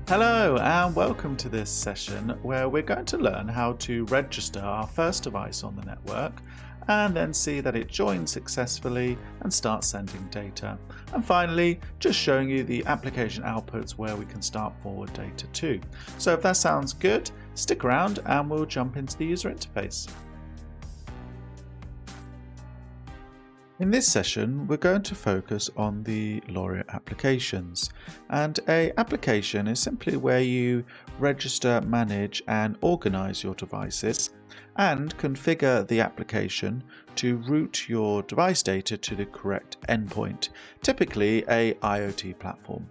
Hello and welcome to this session where we're going to learn how to register our first device on the network and then see that it joins successfully and starts sending data. And finally, just showing you the application outputs where we can start forward data to. So if that sounds good, stick around and we'll jump into the user interface. In this session, we're going to focus on the LoRaWAN applications. And an application is simply where you register, manage, and organize your devices and configure the application to route your device data to the correct endpoint, typically a IoT platform.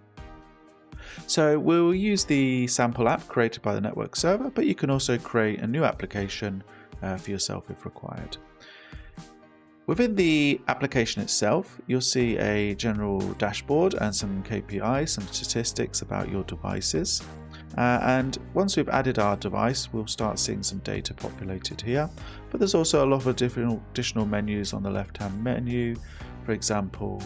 So we'll use the sample app created by the network server, but you can also create a new application for yourself if required. Within the application itself, you'll see a general dashboard and some KPIs, some statistics about your devices. And once we've added our device, we'll start seeing some data populated here. But there's also a lot of different additional menus on the left-hand menu. For example,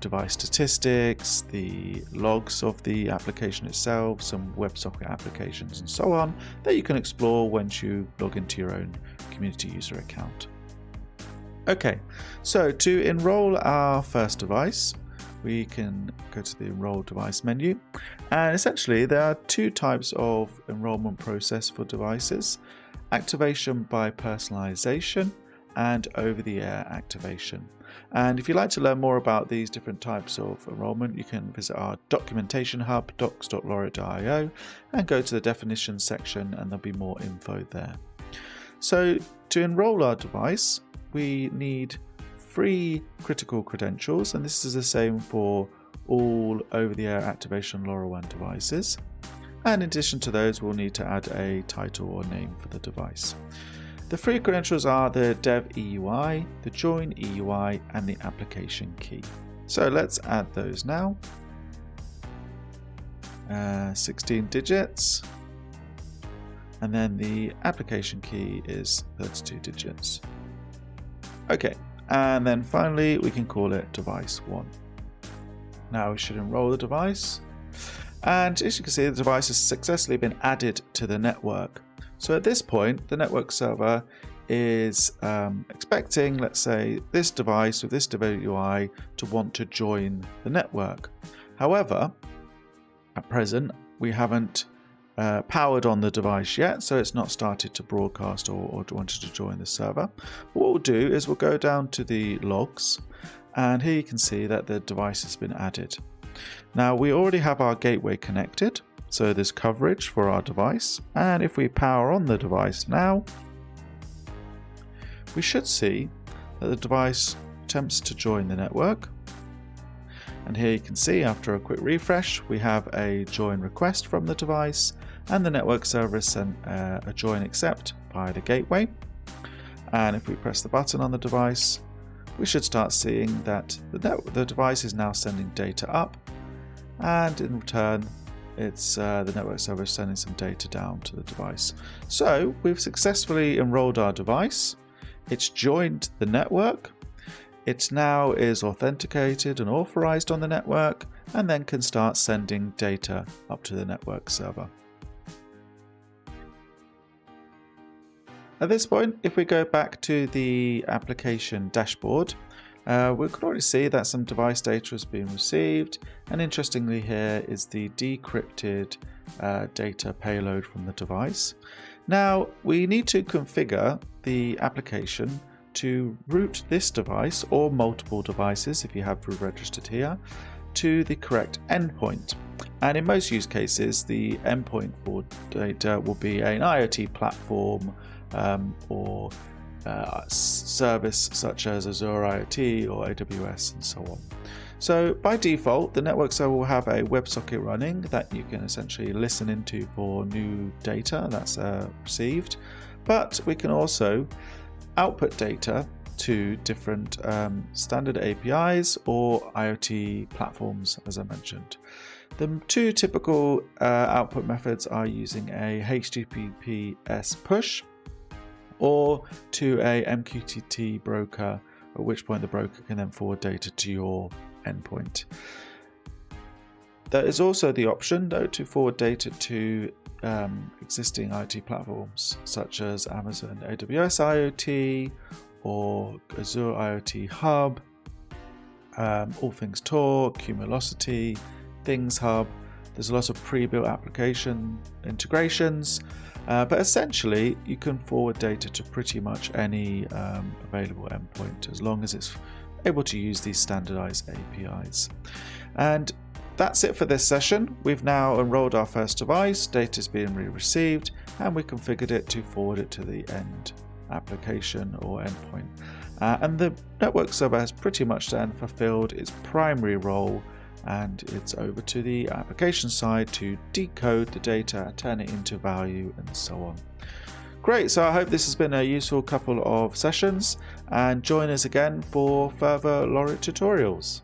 device statistics, the logs of the application itself, some WebSocket applications, and so on that you can explore once you log into your own community user account. Okay, so to enroll our first device, we can go to the Enroll Device menu. And essentially, there are two types of enrollment process for devices: activation by personalization and over-the-air activation. And if you'd like to learn more about these different types of enrollment, you can visit our documentation hub, docs.loriot.io, and go to the definitions section, and there'll be more info there. So to enroll our device, we need 3 critical credentials, and this is the same for all over-the-air activation LoRaWAN devices. And in addition to those, we'll need to add a title or name for the device. The 3 credentials are the dev EUI, the join EUI, and the application key. So let's add those now. 16 digits, and then the application key is 32 digits. Okay, and then finally we can call it device 1. Now we should enroll the device, and as you can see, the device has successfully been added to the network. So at this point, the network server is expecting, let's say, this device with this dev UI to want to join the network. However, at present we haven't powered on the device yet, so it's not started to broadcast or wanted to join the server. But what we'll do is we'll go down to the logs, and here you can see that the device has been added. Now we already have our gateway connected, so there's coverage for our device, and if we power on the device now, we should see that the device attempts to join the network. And here you can see, after a quick refresh, we have a join request from the device, and the network server has sent a join accept by the gateway. And if we press the button on the device, we should start seeing that the device is now sending data up, and in return, it's the network server is sending some data down to the device. So we've successfully enrolled our device. It's joined the network. It now is authenticated and authorized on the network, and then can start sending data up to the network server. At this point, if we go back to the application dashboard, we can already see that some device data has been received, and interestingly here is the decrypted data payload from the device. Now we need to configure the application to route this device, or multiple devices if you have registered here, to the correct endpoint. And in most use cases, the endpoint for data will be an IoT platform or service such as Azure IoT or AWS and so on. So by default, the network server will have a WebSocket running that you can essentially listen into for new data that's received, but we can also output data to different standard APIs or IoT platforms, as I mentioned. The 2 typical output methods are using a HTTPS push or to a MQTT broker, at which point the broker can then forward data to your endpoint. There is also the option though to forward data to existing IoT platforms such as Amazon AWS IoT or Azure IoT Hub, All Things Talk, Cumulocity, Things Hub. There's a lot of pre-built application integrations, but essentially you can forward data to pretty much any available endpoint as long as it's able to use these standardized APIs. And that's it for this session. We've now enrolled our first device, data is being received, and we configured it to forward it to the end application or endpoint. And the network server has pretty much then fulfilled its primary role, and it's over to the application side to decode the data, turn it into value, and so on. Great, so I hope this has been a useful couple of sessions, and join us again for further LoRaWAN tutorials.